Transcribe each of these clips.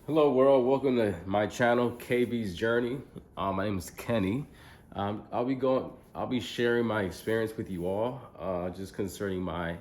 Hello world, welcome to my channel, KB's Journey. My name is Kenny. I'll be sharing my experience with you all, just concerning my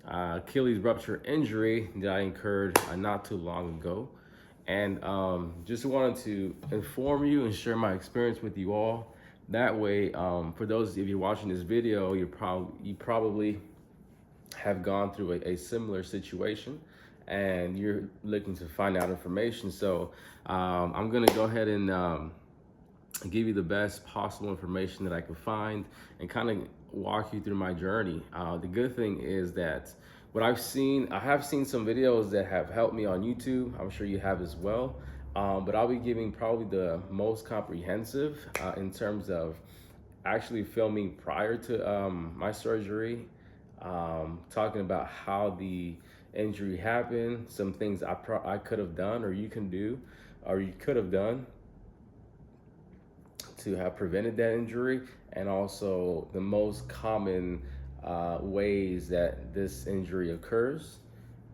Achilles rupture injury that I incurred not too long ago. And just wanted to inform you and share my experience with you all. That way, for those of you watching this video, you probably have gone through a similar situation and you're looking to find out information. So I'm going to go ahead and give you the best possible information that I can find and kind of walk you through my journey. The good thing is that I have seen some videos that have helped me on YouTube. I'm sure you have as well. But I'll be giving probably the most comprehensive in terms of actually filming prior to my surgery, talking about how the injury happened, some things I could have done or you can do or you could have done to have prevented that injury, and also the most common ways that this injury occurs,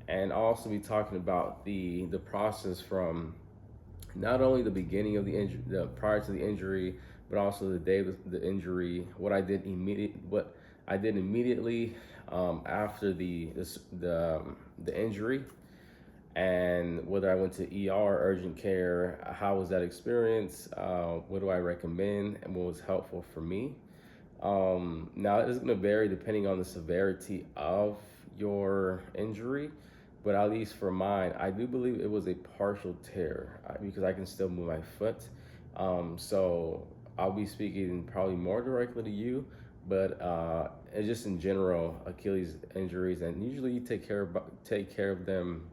and also be talking about the process from not only the beginning of the injury, the prior to the injury, but also the day of the injury, what I did immediately after the injury, and whether I went to ER, urgent care, how was that experience? What do I recommend, and what was helpful for me? Now it's going to vary depending on the severity of your injury, but at least for mine, I do believe it was a partial tear because I can still move my foot. So I'll be speaking probably more directly to you, but it's just in general Achilles injuries, and usually you take care of them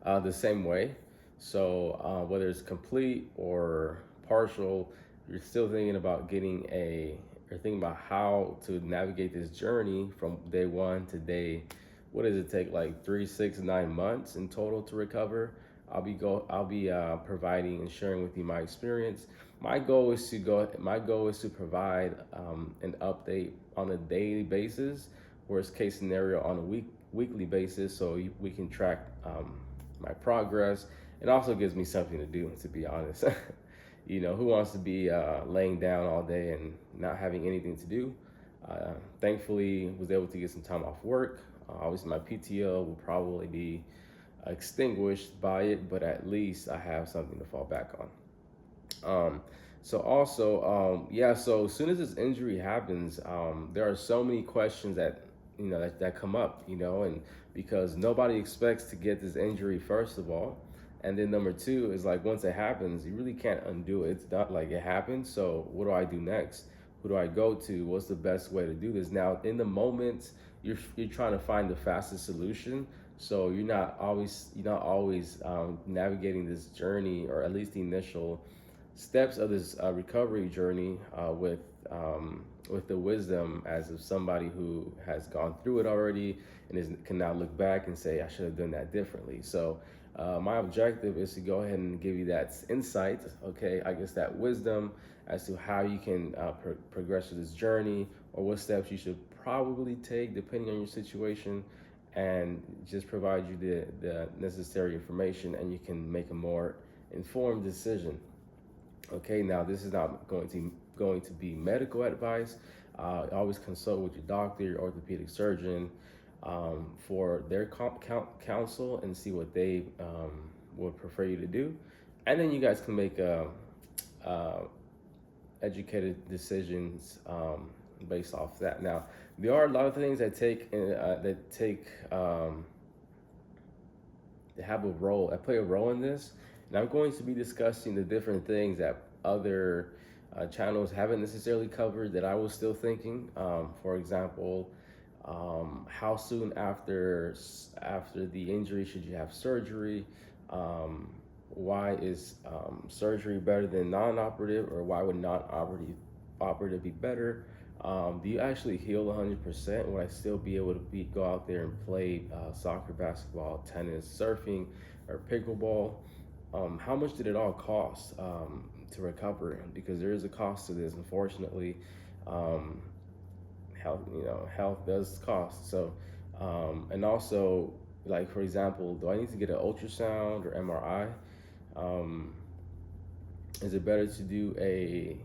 the same way. So whether it's complete or partial, you're still thinking about you're thinking about how to navigate this journey from day one to what does it take, like 3, 6, 9 months in total to recover? I'll be providing and sharing with you my experience. My goal is to provide an update on a daily basis, worst case scenario on a weekly basis, so we can track my progress. It also gives me something to be honest. Who wants to be laying down all day and not having anything to do? Thankfully, was able to get some time off work. Obviously, my PTO will probably be extinguished by it, but at least I have something to fall back on. So as soon as this injury happens, there are so many questions that come up, and because nobody expects to get this injury, first of all, and then number two is like once it happens, you really can't undo it. It's not like it happened. So what do I do next? Who do I go to? What's the best way to do this? Now, in the moment, you're trying to find the fastest solution. So you're not always navigating this journey, or at least the initial steps of this recovery journey with the wisdom as of somebody who has gone through it already and can now look back and say, I should have done that differently. So my objective is to go ahead and give you that insight, okay, I guess that wisdom as to how you can progress through this journey, or what steps you should probably take depending on your situation, and just provide you the necessary information, and you can make a more informed decision. Okay, now this is not going to be medical advice. Always consult with your doctor, your orthopedic surgeon, for their counsel, and see what they would prefer you to do, and then you guys can make uh, educated decisions based off that. Now, there are a lot of things that have a role. I play a role in this, and I'm going to be discussing the different things that other channels haven't necessarily covered that I was still thinking. For example, how soon after the injury should you have surgery? Why is surgery better than non-operative, or why would non-operative be better? Do you actually heal 100%? Would I still be able to go out there and play soccer, basketball, tennis, surfing, or pickleball? How much did it all cost to recover? Because there is a cost to this, unfortunately. Health, health does cost. So, and also, like for example, do I need to get an ultrasound or MRI? Um, is it better to do a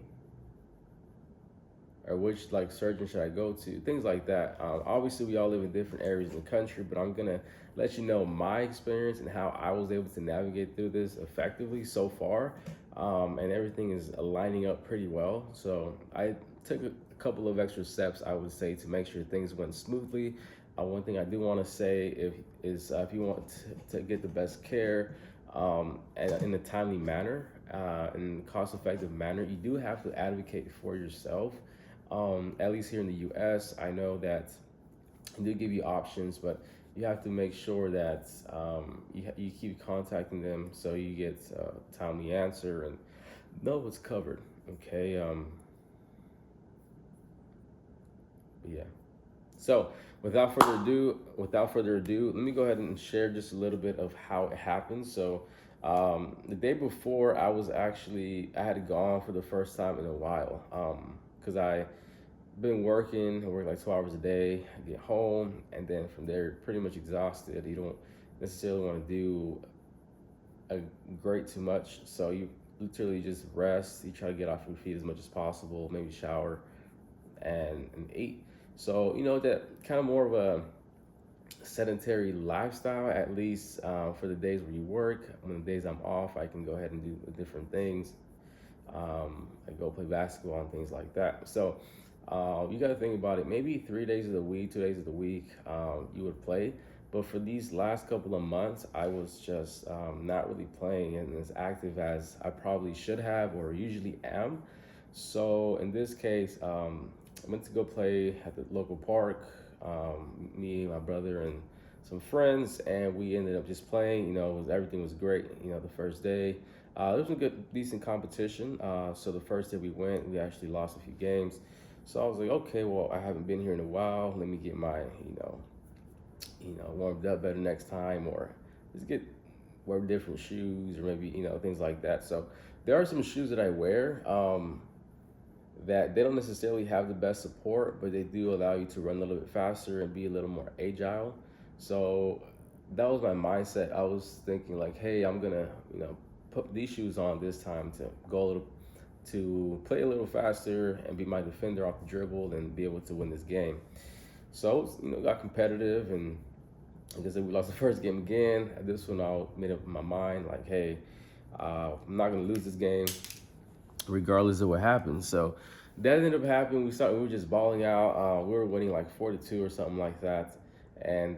or which like surgeon should I go to? Things like that. Obviously, we all live in different areas of the country, but I'm gonna let you know my experience and how I was able to navigate through this effectively so far, and everything is lining up pretty well. So I took a couple of extra steps, I would say, to make sure things went smoothly. One thing I do want to say if you want to get the best care and in a timely manner, in a cost-effective manner, you do have to advocate for yourself. At least here in the U.S., I know that they give you options, but you have to make sure that you keep contacting them so you get a timely answer and know what's covered. Okay. Yeah. So without further ado, let me go ahead and share just a little bit of how it happened. So, the day before, I had gone for the first time in a while, because I been working. I work like 2 hours a day. I get home, and then from there, pretty much exhausted. You don't necessarily want to do a great too much, so you literally just rest. You try to get off your feet as much as possible. Maybe shower and eat. So that kind of more of a sedentary lifestyle, at least for the days where you work. On the days I'm off, I can go ahead and do different things. I go play basketball and things like that. So you got to think about it. Maybe 3 days of the week, 2 days of the week, you would play. But for these last couple of months, I was just not really playing and as active as I probably should have or usually am. So in this case, I went to go play at the local park. Me, my brother, and some friends, and we ended up just playing. Everything was great. The first day, there was a good, decent competition. So the first day we went, we actually lost a few games. So I was like, okay, well, I haven't been here in a while. Let me get my, warmed up better next time, or just wear different shoes, or maybe things like that. So there are some shoes that I wear. That they don't necessarily have the best support, but they do allow you to run a little bit faster and be a little more agile. So that was my mindset. I was thinking like, hey, I'm gonna, put these shoes on this time to go a little, to play a little faster and be my defender off the dribble and be able to win this game. So got competitive, and like I said, we lost the first game again. At this one, I made up my mind like, hey, I'm not gonna lose this game regardless of what happens. So that ended up happening. We were just balling out. We were winning like 4-2 or something like that. And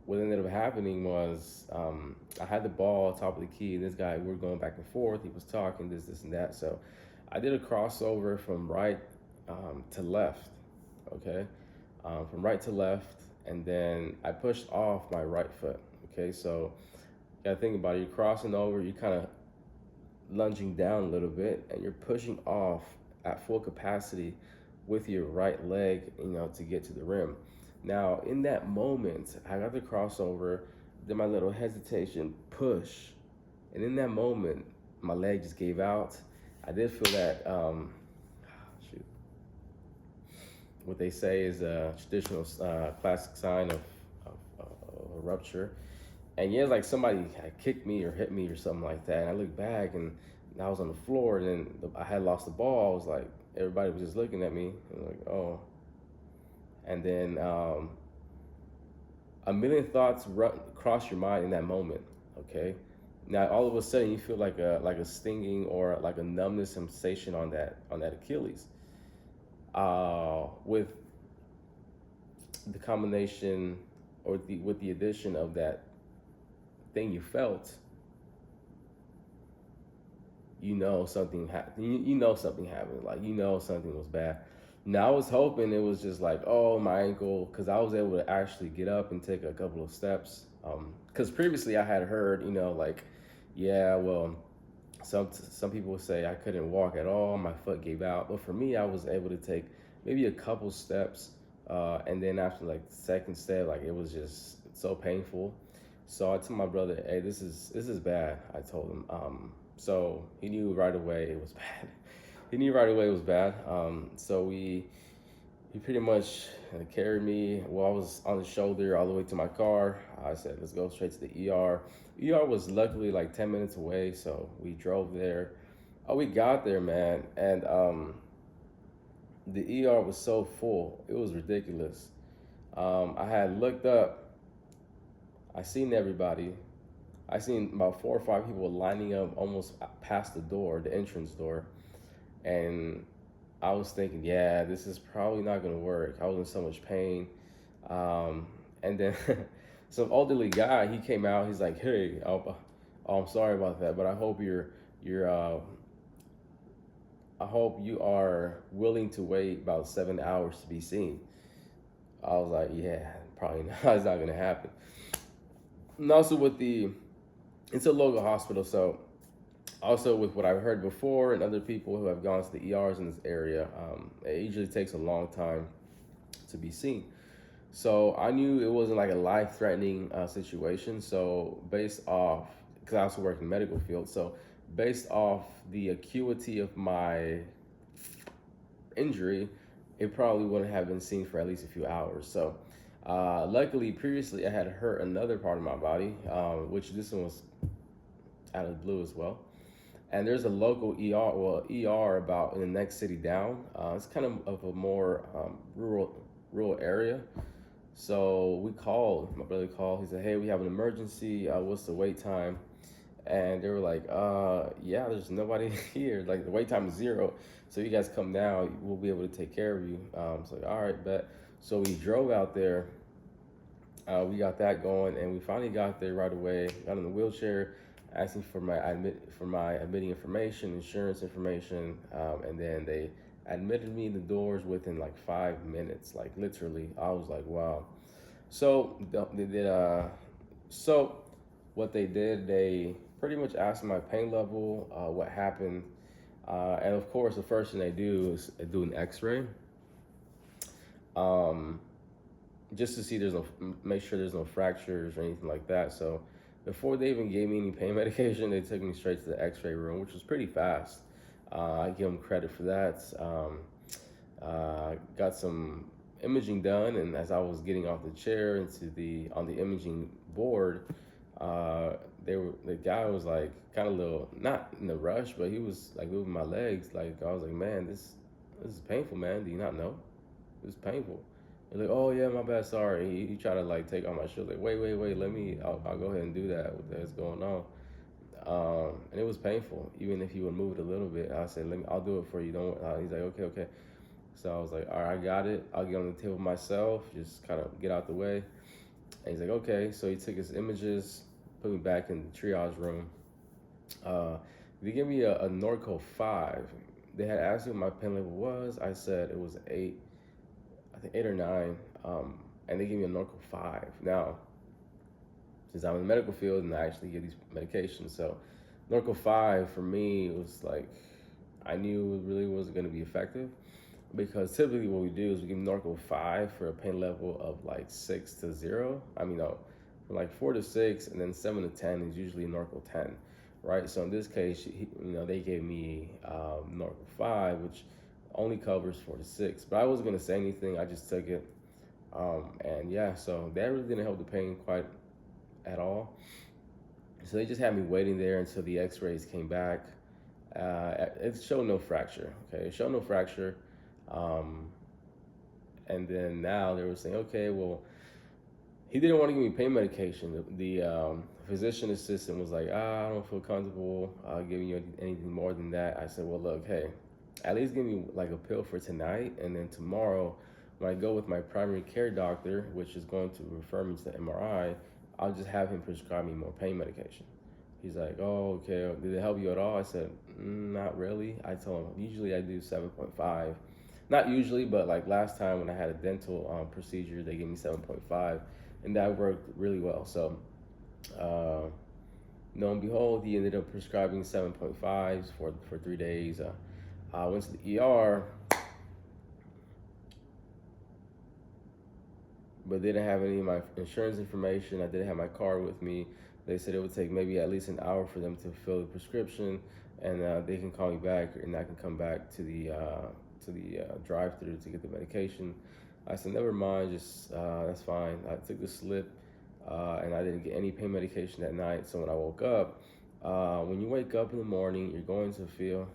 what ended up happening was I had the ball top of the key. This guy, we were going back and forth. He was talking this, and that. So I did a crossover from right to left. Okay, from right to left, and then I pushed off my right foot. Okay, so you gotta think about it. You're crossing over. You kind of lunging down a little bit, and you're pushing off at full capacity with your right leg, to get to the rim. Now, in that moment, I got the crossover, then my little hesitation, push, and in that moment, my leg just gave out. I did feel that, shoot, what they say is a traditional classic sign of a rupture. And yeah, like somebody had kicked me or hit me or something like that. And I looked back, and I was on the floor, and then I had lost the ball. I was like, everybody was just looking at me, and like, oh. And then a million thoughts cross your mind in that moment. Okay. Now all of a sudden you feel like a stinging or like a numbness sensation on that Achilles. With the combination or with the addition of that thing you felt, something happened. Something happened. Like something was bad. Now I was hoping it was just like, oh, my ankle, because I was able to actually get up and take a couple of steps. Because previously I had heard, like, yeah, well, some people would say I couldn't walk at all. My foot gave out. But for me, I was able to take maybe a couple steps, and then after like the second step, like it was just so painful. So I told my brother, hey, this is bad. I told him. So he knew right away it was bad. He knew right away it was bad. So he pretty much carried me. Well, I was on the shoulder all the way to my car. I said, let's go straight to the ER. ER was luckily like 10 minutes away, so we drove there. Oh, we got there, man, and the ER was so full. It was ridiculous. I had looked up. I seen everybody. I seen about 4 or 5 people lining up almost past the door, the entrance door, and I was thinking, yeah, this is probably not gonna work. I was in so much pain, and then some elderly guy, he came out. He's like, hey, I'm sorry about that, but you're I hope you are willing to wait about 7 hours to be seen. I was like, yeah, probably not. It's not gonna happen. And also it's a local hospital, so also with what I've heard before and other people who have gone to the ERs in this area, it usually takes a long time to be seen. So I knew it wasn't like a life-threatening situation. So based off, because I also work in the medical field, so based off the acuity of my injury, it probably wouldn't have been seen for at least a few hours. So luckily, previously I had hurt another part of my body, which this one was out of the blue as well. And there's a local ER about in the next city down. It's kind of a more rural area. So we called. My brother called. He said, "Hey, we have an emergency. What's the wait time?" And they were like, yeah, there's nobody here. Like the wait time is 0. So you guys come now, we'll be able to take care of you." So all right, bet. So we drove out there. We got that going, and we finally got there right away. Got in the wheelchair, asking for my admitting information, insurance information, and then they admitted me in the doors within like 5 minutes, like literally. I was like, wow. So they did. So what they did, they pretty much asked my pain level, what happened, and of course, the first thing they do is do an X-ray, um, just to see make sure there's no fractures or anything like that. So before they even gave me any pain medication, they took me straight to the X-ray room, which was pretty fast. I give them credit for that. Got some imaging done, and as I was getting off the chair on the imaging board, the guy was like kind of a little not in a rush, but he was like moving my legs. Like I was like, man, this is painful, man. Do you not know? It's painful. He's like, oh yeah, my bad, sorry. He tried to like take on my shoes. Like, wait, I'll go ahead and do that. What the heck's going on? And it was painful. Even if he would move it a little bit, I said, I'll do it for you. Don't. He's like, okay. So I was like, all right, I got it. I'll get on the table myself. Just kind of get out the way. And he's like, okay. So he took his images, put me back in the triage room. They gave me a Norco 5. They had asked me what my pain level was. I said it was 8, I think 8 or 9. And they gave me a Norco 5. Now, since I'm in the medical field and I actually get these medications, so Norco 5 for me was like, I knew it really wasn't going to be effective, because typically what we do is we give Norco 5 for a pain level of like 6 to 0. I mean, no, from like 4 to 6, and then 7 to 10 is usually Norco 10, right? So in this case, they gave me Norco 5, which only covers 4 to 6. But I wasn't gonna say anything. I just took it, and yeah, so that really didn't help the pain quite at all. So they just had me waiting there until the X-rays came back. It showed no fracture. Okay, it showed no fracture. And then now they were saying, okay, well, he didn't want to give me pain medication. The physician assistant was like, I don't feel comfortable giving you anything more than that. I said, well, look, hey, at least give me like a pill for tonight, and then tomorrow when I go with my primary care doctor, which is going to refer me to the MRI, I'll just have him prescribe me more pain medication. He's like, oh, okay, did it help you at all? I said, not really. I told him, usually I do 7.5. Not usually, but like last time when I had a dental procedure, they gave me 7.5, and that worked really well. So, lo and behold, he ended up prescribing 7.5s for 3 days. I went to the ER, but they didn't have any of my insurance information. I didn't have my card with me. They said it would take maybe at least an hour for them to fill the prescription, and they can call me back, and I can come back to the drive-through to get the medication. I said, never mind, just that's fine. I took the slip, and I didn't get any pain medication that night. So when I woke up, when you wake up in the morning, you're going to feel